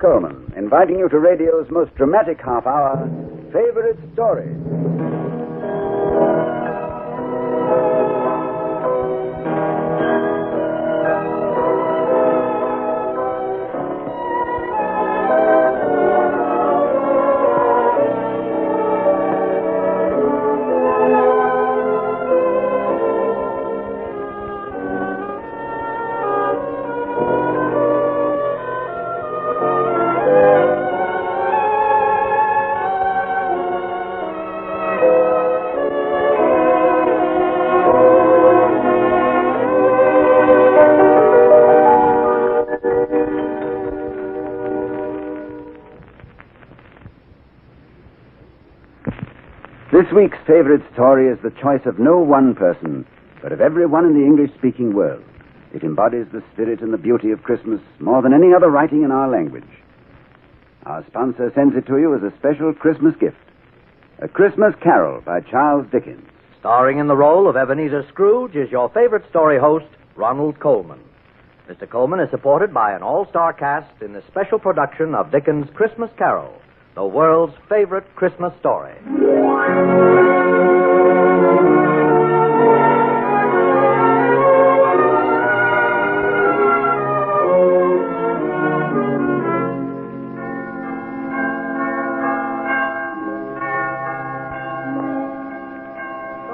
Coleman, inviting you to radio's most dramatic half hour, Favorite Stories. This week's favorite story is the choice of no one person, but of everyone in the English-speaking world. It embodies the spirit and the beauty of Christmas more than any other writing in our language. Our sponsor sends it to you as a special Christmas gift. A Christmas Carol by Charles Dickens. Starring in the role of Ebenezer Scrooge is your favorite story host, Ronald Coleman. Mr. Coleman is supported by an all-star cast in this special production of Dickens' Christmas Carol, the world's favorite Christmas story.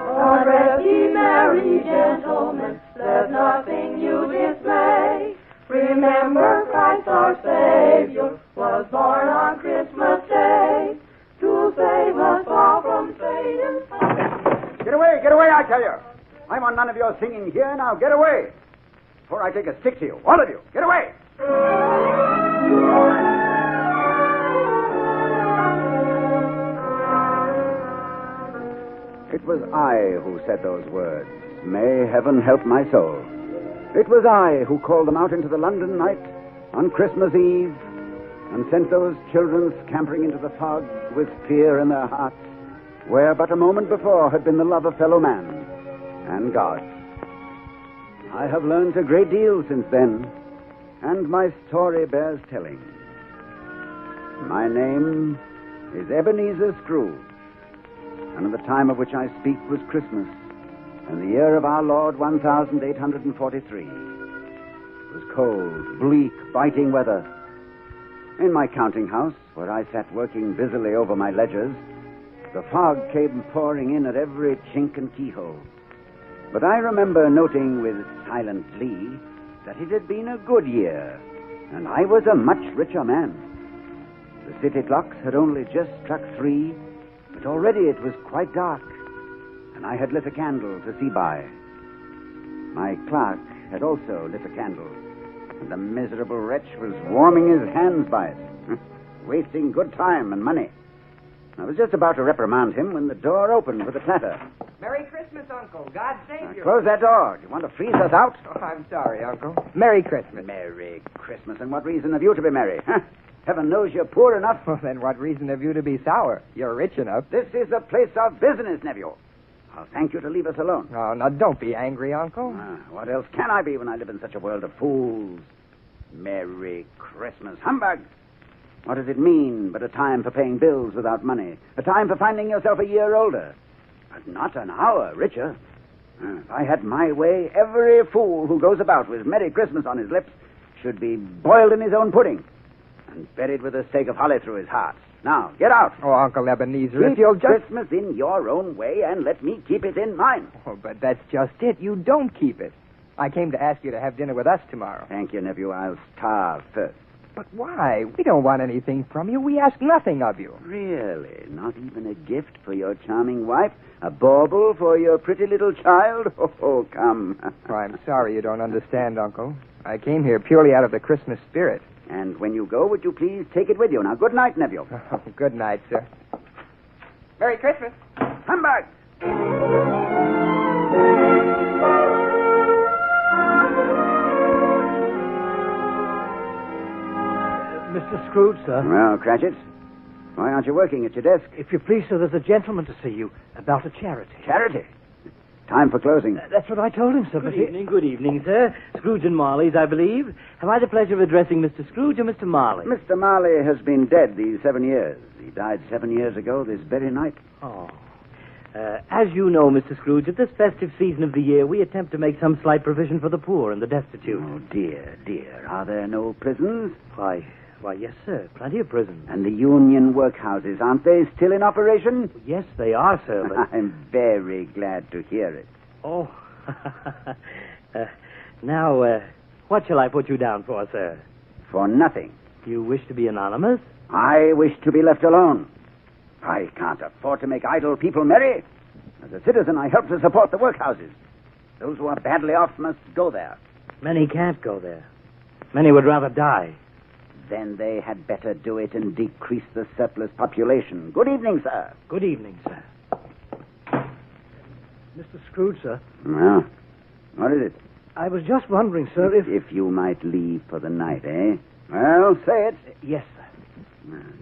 God rest ye merry gentlemen, let nothing you dismay. Remember Christ our Savior was born on Christmas Day to save us all from Satan. Get away, I tell you. I want none of your singing here. Now, get away. Before I take a stick to you, all of you, get away. It was I who said those words. May heaven help my soul. It was I who called them out into the London night on Christmas Eve and sent those children scampering into the fog with fear in their hearts, where but a moment before had been the love of fellow man and God. I have learned a great deal since then, and my story bears telling. My name is Ebenezer Scrooge, and at the time of which I speak was Christmas, in the year of our Lord 1843. It was cold, bleak, biting weather. In my counting house, where I sat working busily over my ledgers, the fog came pouring in at every chink and keyhole. But I remember noting with silent glee that it had been a good year, and I was a much richer man. The city clocks had only just struck 3, but already it was quite dark, and I had lit a candle to see by. My clerk had also lit a candle, and the miserable wretch was warming his hands by it, wasting good time and money. I was just about to reprimand him when the door opened with a clatter. Merry Christmas, Uncle. God save you. Close that door. Do you want to freeze us out? Oh, I'm sorry, Uncle. Merry Christmas. Merry Christmas. And what reason have you to be merry, huh? Heaven knows you're poor enough. Well, then what reason have you to be sour? You're rich enough. This is a place of business, nephew. I'll thank you to leave us alone. Oh, now don't be angry, Uncle. What else can I be when I live in such a world of fools? Merry Christmas. Humbug! What does it mean but a time for paying bills without money? A time for finding yourself a year older, but not an hour richer. If I had my way, every fool who goes about with Merry Christmas on his lips should be boiled in his own pudding and buried with a stake of holly through his heart. Now, get out. Oh, Uncle Ebenezer, Keep if you'll just... Christmas in your own way and let me keep it in mine. Oh, but that's just it. You don't keep it. I came to ask you to have dinner with us tomorrow. Thank you, nephew. I'll starve first. But why? We don't want anything from you. We ask nothing of you. Really? Not even a gift for your charming wife? A bauble for your pretty little child? Oh, come. Oh, I'm sorry you don't understand, Uncle. I came here purely out of the Christmas spirit. And when you go, would you please take it with you? Now, good night, nephew. Oh, good night, sir. Merry Christmas. Humbug! Mr. Scrooge, sir. Well, Cratchit, why aren't you working at your desk? If you please, sir, there's a gentleman to see you about a charity. Charity? time for closing. That's what I told him, sir. Good evening, sir. Scrooge and Marley's, I believe. Have I the pleasure of addressing Mr. Scrooge or Mr. Marley? Mr. Marley has been dead these 7 years. He died 7 years ago this very night. Oh. As you know, Mr. Scrooge, at this festive season of the year, we attempt to make some slight provision for the poor and the destitute. Oh, dear, dear. Are there no prisons? Why, yes, sir. Plenty of prisons. And the union workhouses, aren't they still in operation? Yes, they are, sir, but... I'm very glad to hear it. Oh. Now, what shall I put you down for, sir? For nothing. You wish to be anonymous? I wish to be left alone. I can't afford to make idle people merry. As a citizen, I help to support the workhouses. Those who are badly off must go there. Many can't go there. Many would rather die. Then they had better do it and decrease the surplus population. Good evening, sir. Good evening, sir. Mr. Scrooge, sir. Well, what is it? I was just wondering, sir, If you might leave for the night, eh? Well, say it. Yes, sir.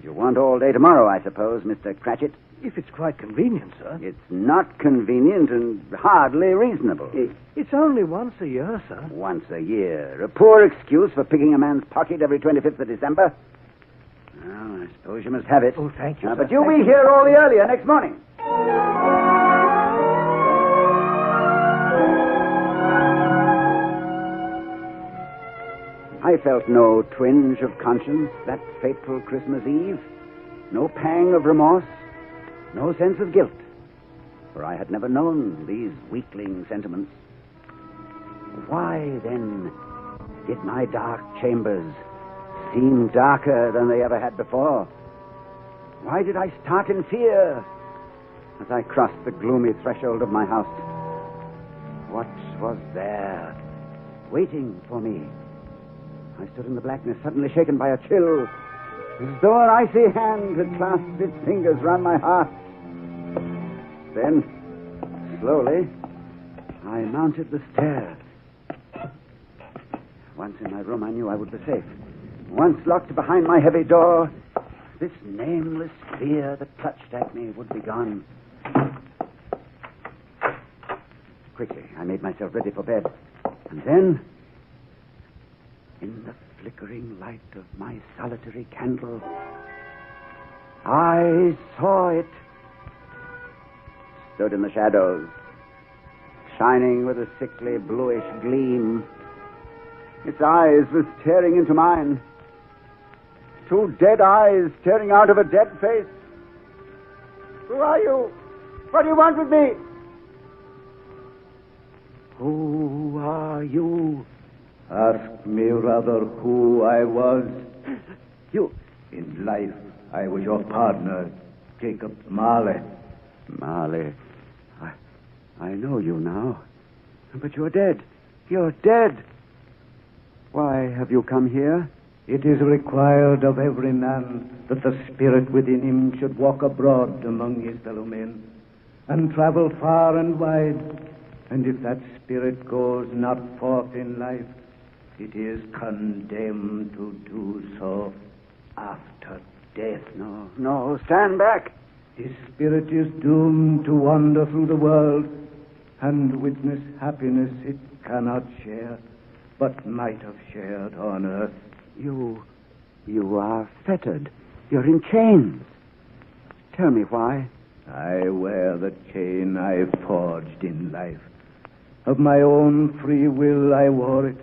You want all day tomorrow, I suppose, Mr. Cratchit? If it's quite convenient, sir. It's not convenient and hardly reasonable. It's only once a year, sir. Once a year. A poor excuse for picking a man's pocket every 25th of December. Well, I suppose you must have it. Oh, thank you, sir. But you'll Thank be here all the earlier next morning. I felt no twinge of conscience that fateful Christmas Eve. No pang of remorse. No sense of guilt. For I had never known these weakling sentiments. Why, then, did my dark chambers seem darker than they ever had before? Why did I start in fear as I crossed the gloomy threshold of my house? What was there waiting for me? I stood in the blackness, suddenly shaken by a chill, as though an icy hand had clasped its fingers round my heart. Then, slowly, I mounted the stairs. Once in my room, I knew I would be safe. Once locked behind my heavy door, this nameless fear that clutched at me would be gone. Quickly, I made myself ready for bed. And then, in the flickering light of my solitary candle, I saw it. Stood in the shadows, shining with a sickly bluish gleam. Its eyes were staring into mine. Two dead eyes staring out of a dead face. Who are you? What do you want with me? Who are you? Ask me rather who I was. You. In life, I was your partner, Jacob Marley. Marley, I know you now. But you're dead. You're dead. Why have you come here? It is required of every man that the spirit within him should walk abroad among his fellow men and travel far and wide. And if that spirit goes not forth in life, it is condemned to do so after death. No, stand back. His spirit is doomed to wander through the world and witness happiness it cannot share, but might have shared on earth. You are fettered. You're in chains. Tell me why. I wear the chain I forged in life. Of my own free will I wore it.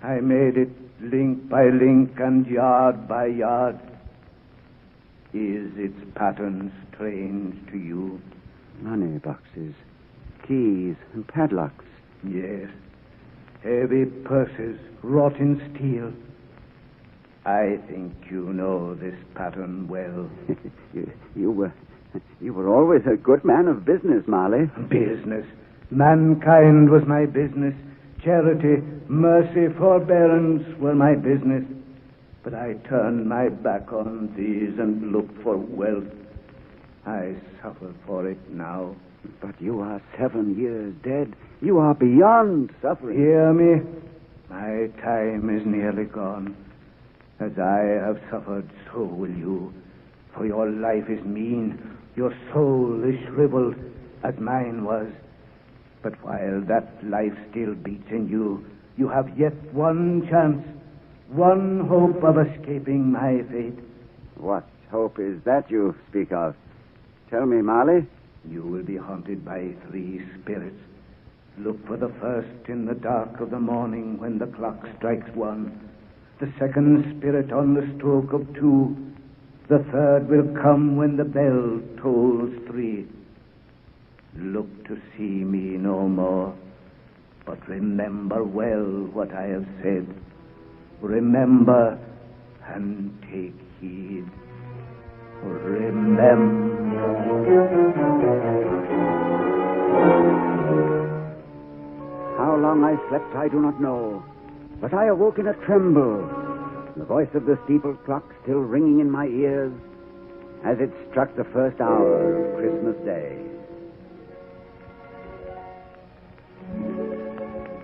I made it link by link and yard by yard. Is its pattern strange to you? Money boxes, keys, and padlocks. Yes. Heavy purses wrought in steel. I think you know this pattern well. You were always a good man of business, Marley. Business. Mankind was my business. Charity, mercy, forbearance were my business. But I turned my back on these and looked for wealth. I suffer for it now. But you are 7 years dead. You are beyond suffering. Hear me. My time is nearly gone. As I have suffered, so will you. For your life is mean. Your soul is shriveled, as mine was. But while that life still beats in you, you have yet one chance, one hope of escaping my fate. What hope is that you speak of? Tell me, Marley. You will be haunted by 3 spirits. Look for the first in the dark of the morning when the clock strikes 1. The second spirit on the stroke of 2. The third will come when the bell tolls 3. Look to see me no more, but remember well what I have said. Remember and take heed. Remember. How long I slept, I do not know, but I awoke in a tremble, the voice of the steeple clock still ringing in my ears as it struck the first hour of Christmas Day.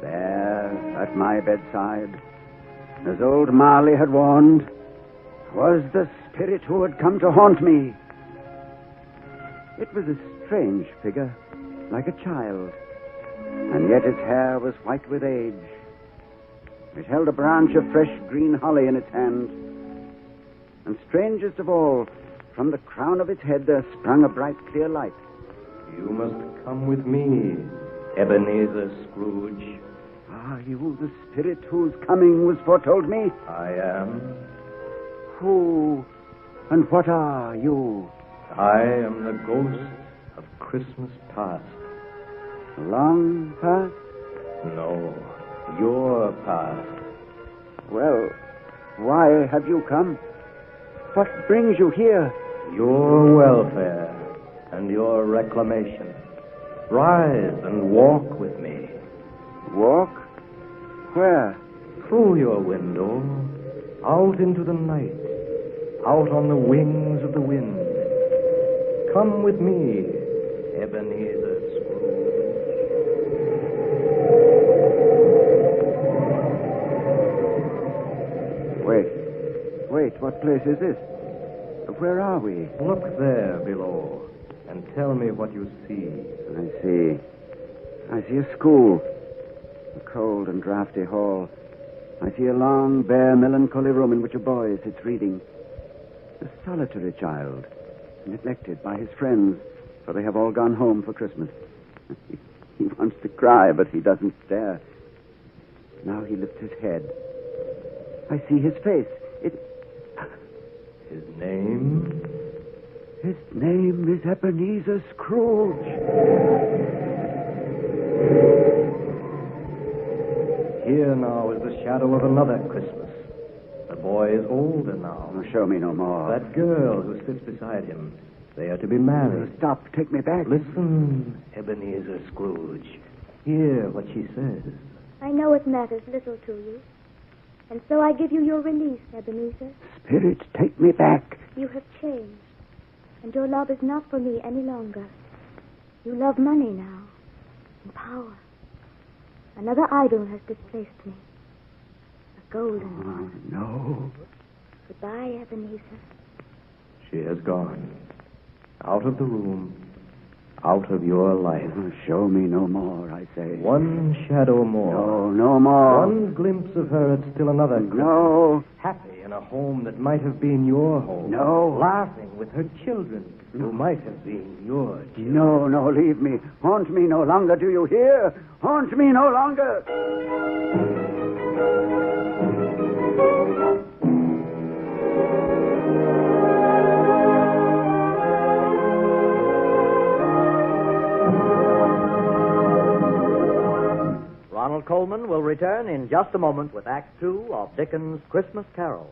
There, at my bedside, as old Marley had warned, was the spirit who had come to haunt me. It was a strange figure, like a child, and yet its hair was white with age. It held a branch of fresh green holly in its hand, and strangest of all, from the crown of its head there sprung a bright, clear light. You must come with me, Ebenezer Scrooge. Are you the spirit whose coming was foretold me? I am. Who and what are you? I am the ghost of Christmas past. Long past? No, your past. Well, why have you come? What brings you here? Your welfare and your reclamation. Rise and walk with me. Walk? Where? Through your window, out into the night, out on the wings of the wind. Come with me, Ebenezer Scrooge. Wait, what place is this? Where are we? Look there below and tell me what you see. I see a school. A cold and draughty hall. I see a long, bare, melancholy room in which a boy sits reading. A solitary child, neglected by his friends, for they have all gone home for Christmas. He wants to cry, but he doesn't dare. Now he lifts his head. I see his face. His name? His name is Ebenezer Scrooge. Here now is the shadow of another Christmas. The boy is older now. Oh, show me no more. That girl who sits beside him, they are to be married. Stop, take me back. Listen, Ebenezer Scrooge. Hear what she says. I know it matters little to you. And so I give you your release, Ebenezer. Spirit, take me back. You have changed. And your love is not for me any longer. You love money now. And power. Another idol has displaced me. A golden one. No. Goodbye, Ebenezer. She has gone. Out of the room. Out of your life. Oh, show me no more, I say. One shadow more. No, no more. One glimpse of her at still another Christmas. No. Happy in a home that might have been your home. No. Laughing with her children who might have been your children. No, leave me. Haunt me no longer, do you hear? Haunt me no longer. Ronald Coleman will return in just a moment with Act Two of Dickens' Christmas Carol.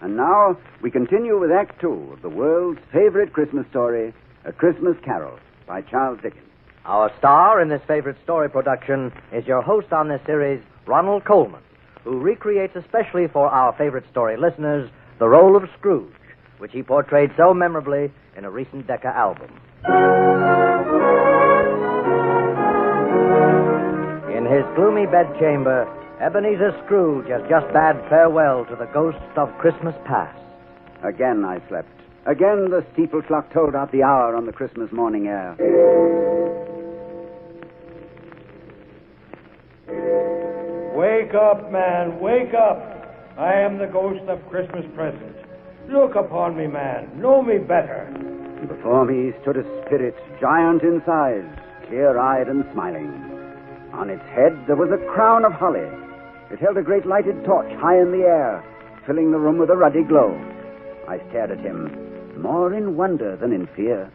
And now we continue with Act Two of the world's favorite Christmas story, A Christmas Carol, by Charles Dickens. Our star in this favorite story production is your host on this series, Ronald Coleman, who recreates especially for our favorite story listeners the role of Scrooge, which he portrayed so memorably in a recent Decca album. In his gloomy bedchamber, Ebenezer Scrooge has just bade farewell to the ghost of Christmas past. Again I slept, Again, the steeple clock tolled out the hour on the Christmas morning air. Wake up, man, wake up. I am the ghost of Christmas present. Look upon me, man. Know me better. Before me stood a spirit, giant in size, clear-eyed and smiling. On its head there was a crown of holly. It held a great lighted torch high in the air, filling the room with a ruddy glow. I stared at him, more in wonder than in fear.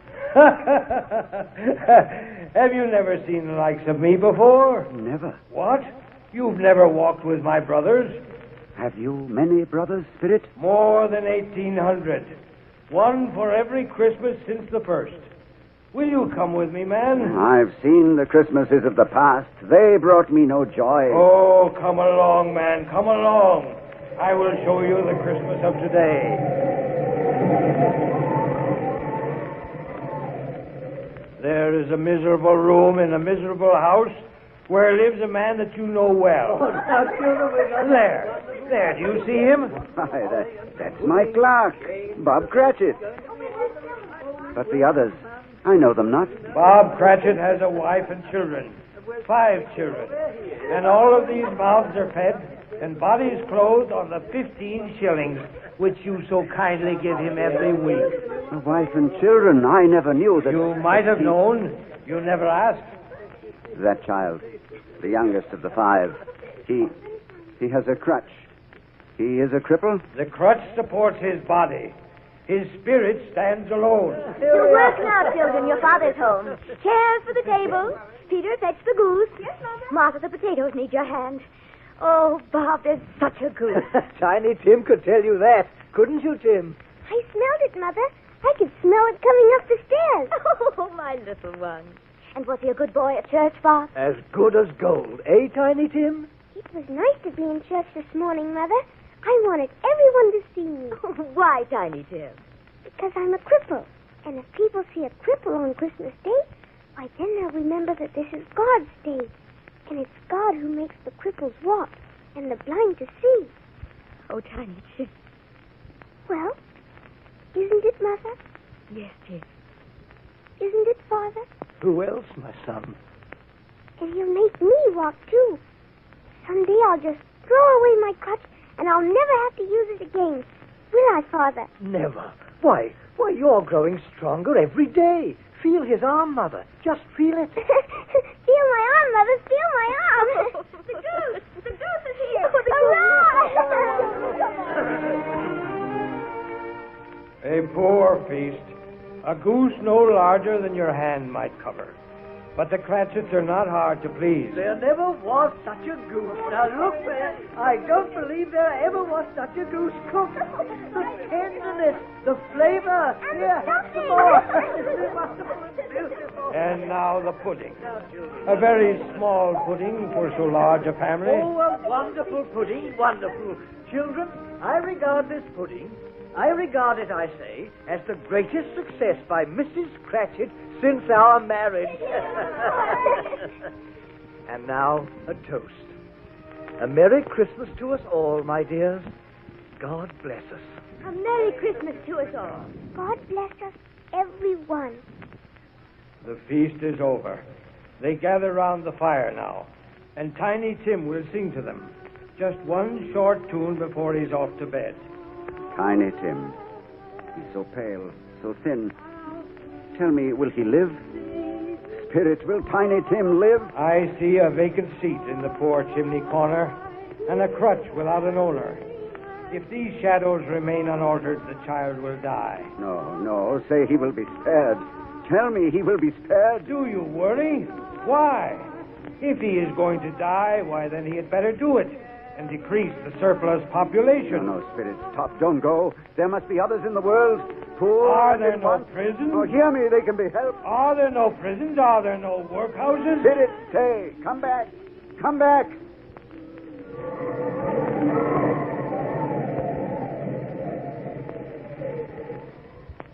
Have you never seen the likes of me before? Never. What? You've never walked with my brothers? Have you many brothers, Spirit? More than 1,800. One for every Christmas since the first. Will you come with me, man? I've seen the Christmases of the past. They brought me no joy. Oh, come along, man, come along. I will show you the Christmas of today. There is a miserable room in a miserable house where lives a man that you know well. There, do you see him? Why, that's my clerk, Bob Cratchit. But the others, I know them not. Bob Cratchit has a wife and children. 5 children. And all of these mouths are fed and bodies clothed on the 15 shillings which you so kindly give him every week. A wife and children, I never knew that... You might have known. You never asked. That child, the youngest of the 5, he has a crutch. He is a cripple? The crutch supports his body. His spirit stands alone. To work now, children. Your father's home. Chairs for the table. Peter, fetch the goose. Yes, Mother. Martha, the potatoes need your hand. Oh, Bob, there's such a goose. Tiny Tim could tell you that. Couldn't you, Tim? I smelled it, Mother. I could smell it coming up the stairs. Oh, my little one. And was he a good boy at church, Bob? As good as gold. Eh, Tiny Tim? It was nice to be in church this morning, Mother. I wanted everyone to see me. Why, Tiny Tim? Because I'm a cripple. And if people see a cripple on Christmas Day, why, then they'll remember that this is God's day. And it's God who makes the cripples walk and the blind to see. Oh, Tiny Tim. Well, isn't it, Mother? Yes, Tim. Isn't it, Father? Who else, my son? And he'll make me walk, too. Someday I'll just throw away my crutch and I'll never have to use it again. Will I, Father? Never. Why, you're growing stronger every day. Feel his arm, Mother. Just feel it. Feel my arm, Mother. Feel my arm. The goose. The goose is here. Hurrah! A poor feast. A goose no larger than your hand might cover. But the Cratchits are not hard to please. There never was such a goose. Now look there. I don't believe there ever was such a goose cooked. The tenderness, the flavor. And here, the stuffing. more. Beautiful. And now the pudding. A very small pudding for so large a family. Oh, a wonderful pudding, wonderful. Children, I regard this pudding, I regard it, I say, as the greatest success by Mrs. Cratchit since our marriage. And now, a toast. A Merry Christmas to us all, my dears. God bless us. A Merry Christmas to us all. God bless us, everyone. The feast is over. They gather round the fire now, and Tiny Tim will sing to them. Just one short tune before he's off to bed. Tiny Tim. He's so pale, so thin. Tell me, will he live? Spirit, will Tiny Tim live? I see a vacant seat in the poor chimney corner, and a crutch without an owner. If these shadows remain unaltered, the child will die. No, say he will be spared. Tell me he will be spared. Do you worry? Why? If he is going to die, why, then he had better do it and decrease the surplus population. No, Spirit, stop. Don't go. There must be others in the world. Poor. Are there no prisons? Oh, hear me. They can be helped. Are there no prisons? Are there no workhouses? Spirit, stay. Come back. Come back.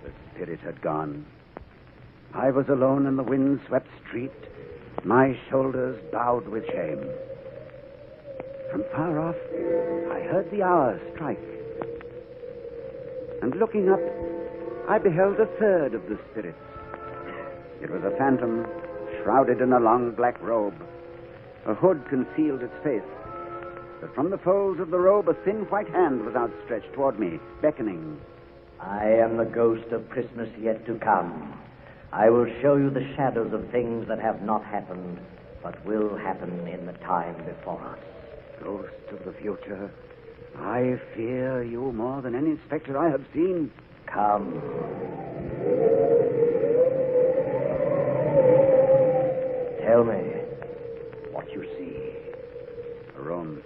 The Spirit had gone. I was alone in the wind-swept street, my shoulders bowed with shame. From far off, I heard the hour strike. And looking up, I beheld a third of the spirits. It was a phantom, shrouded in a long black robe. A hood concealed its face. But from the folds of the robe, a thin white hand was outstretched toward me, beckoning. I am the ghost of Christmas yet to come. I will show you the shadows of things that have not happened, but will happen in the time before us. Ghost of the future, I fear you more than any specter I have seen. Come. Tell me what you see. A room,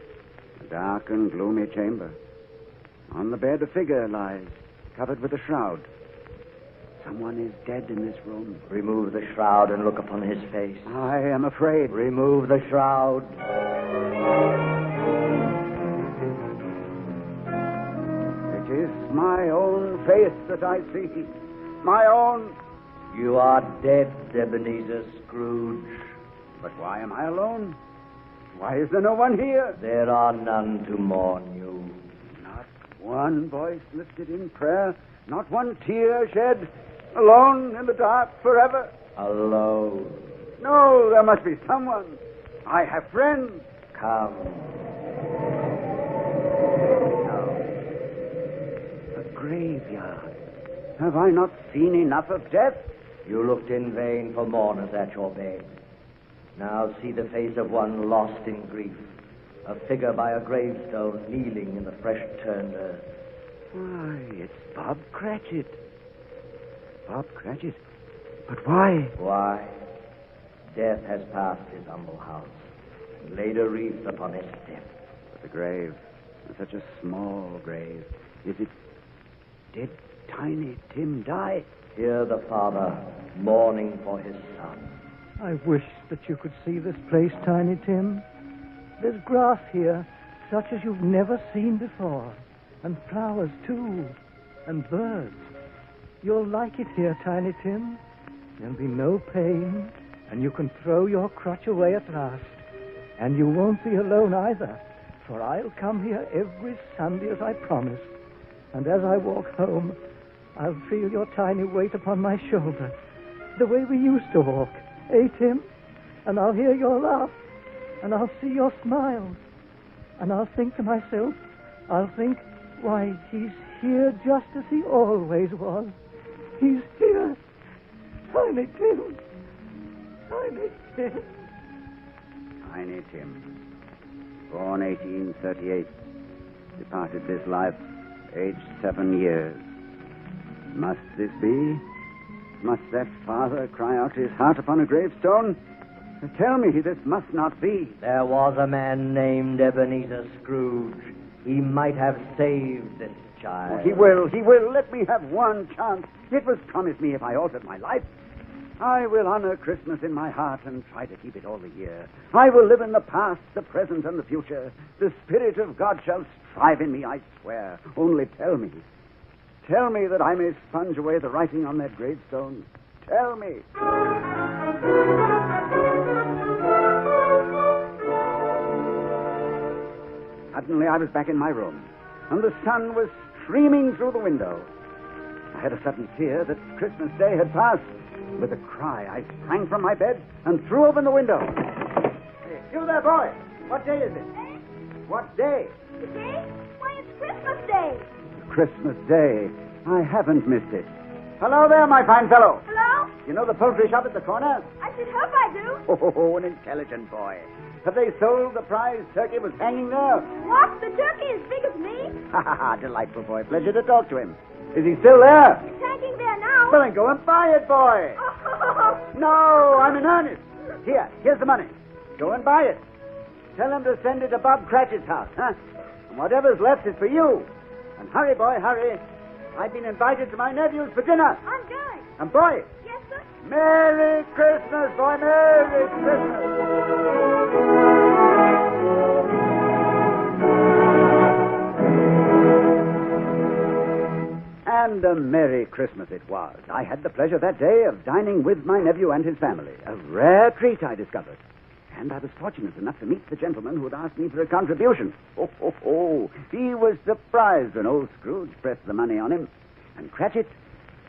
a dark and gloomy chamber. On the bed a figure lies, covered with a shroud. Someone is dead in this room. Remove the shroud and look upon his face. I am afraid. Remove the shroud. It is my own face that I see. My own. You are dead, Ebenezer Scrooge. But why am I alone? Why is there no one here? There are none to mourn you. Not one voice lifted in prayer. Not one tear shed. Alone in the dark forever. Alone. No, there must be someone. I have friends. Come. A graveyard. Have I not seen enough of death? You looked in vain for mourners at your bed. Now see the face of one lost in grief. A figure by a gravestone kneeling in the fresh-turned earth. Why, it's Bob Cratchit. Bob Cratchit? But why? Why? Death has passed his humble house and laid a wreath upon his step. But the grave, such a small grave. Is it... Did Tiny Tim die? Hear the father mourning for his son. I wish that you could see this place, Tiny Tim. There's grass here, such as you've never seen before. And flowers, too. And birds. You'll like it here, Tiny Tim. There'll be no pain, and you can throw your crutch away at last. And you won't be alone either, for I'll come here every Sunday as I promised. And as I walk home, I'll feel your tiny weight upon my shoulder, the way we used to walk. Eh, Tim? And I'll hear your laugh, and I'll see your smiles. And I'll think to myself, why, he's here just as he always was. He's here. Tiny Tim. Tiny Tim. Tiny Tim. Born 1838. Departed this life, aged 7 years. Must this be? Must that father cry out his heart upon a gravestone? Tell me, this must not be. There was a man named Ebenezer Scrooge. He might have saved this child. He will. Let me have one chance. It was promised me if I altered my life. I will honor Christmas in my heart and try to keep it all the year. I will live in the past, the present, and the future. The Spirit of God shall strive in me, I swear. Only tell me. Tell me that I may sponge away the writing on that gravestone. Tell me. Suddenly I was back in my room, and the sun was streaming through the window. I had a sudden fear that Christmas Day had passed. With a cry, I sprang from my bed and threw open the window. Hey, you there, boy! What day is it? Eh? What day? Today? Why, it's Christmas Day. Christmas Day. I haven't missed it. Hello there, my fine fellow. Hello? You know the poultry shop at the corner? I should hope I do. Oh, an intelligent boy. Have they sold the prize turkey was hanging there? What? The turkey as big as me? Ha, ha, ha. Delightful boy. Pleasure to talk to him. Is he still there? It's hanging there now. Well, then go and buy it, boy. Oh. No, I'm in earnest. Here's the money. Go and buy it. Tell him to send it to Bob Cratchit's house, huh? And whatever's left is for you. And hurry, boy, hurry. I've been invited to my nephew's for dinner. I'm going. And, boy. Yes, sir? Merry Christmas, boy. Merry Christmas. And a Merry Christmas it was. I had the pleasure that day of dining with my nephew and his family. A rare treat, I discovered. And I was fortunate enough to meet the gentleman who had asked me for a contribution. Oh. He was surprised when old Scrooge pressed the money on him. And Cratchit,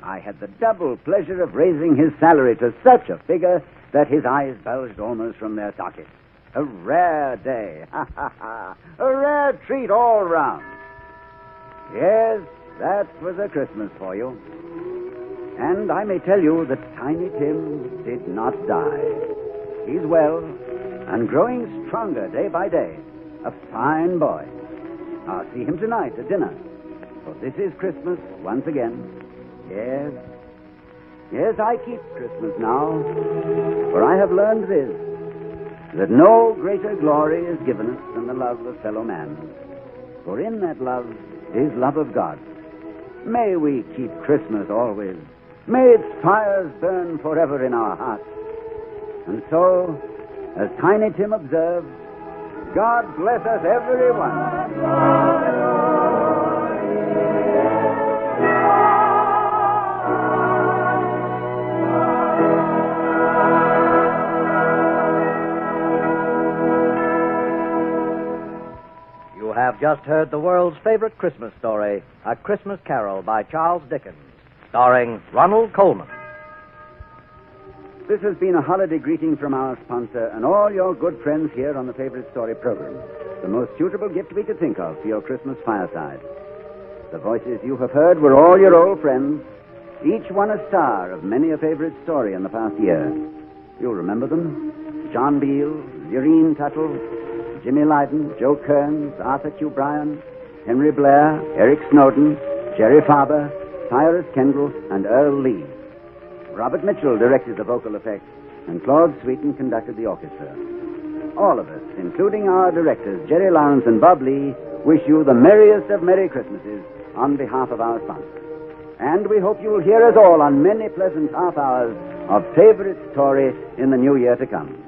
I had the double pleasure of raising his salary to such a figure that his eyes bulged almost from their sockets. A rare day. Ha, ha, ha. A rare treat all round. Yes, that was a Christmas for you. And I may tell you that Tiny Tim did not die. He's well and growing stronger day by day. A fine boy. I'll see him tonight at dinner. For this is Christmas once again. Yes. Yes, I keep Christmas now. For I have learned this, that no greater glory is given us than the love of fellow man. For in that love is love of God. May we keep Christmas always. May its fires burn forever in our hearts. And so, as Tiny Tim observed, God bless us everyone. You have just heard the world's favorite Christmas story, A Christmas Carol by Charles Dickens, starring Ronald Colman. This has been a holiday greeting from our sponsor and all your good friends here on the Favorite Story program. The most suitable gift we could think of for your Christmas fireside. The voices you have heard were all your old friends, each one a star of many a favorite story in the past year. You'll remember them. John Beale, Zerine Tuttle, Jimmy Lydon, Joe Kearns, Arthur Q. Bryan, Henry Blair, Eric Snowden, Jerry Farber, Cyrus Kendall, and Earl Lee. Robert Mitchell directed the vocal effects, and Claude Sweeten conducted the orchestra. All of us, including our directors, Jerry Lawrence and Bob Lee, wish you the merriest of Merry Christmases on behalf of our sponsor. And we hope you will hear us all on many pleasant half hours of Favorite Story in the new year to come.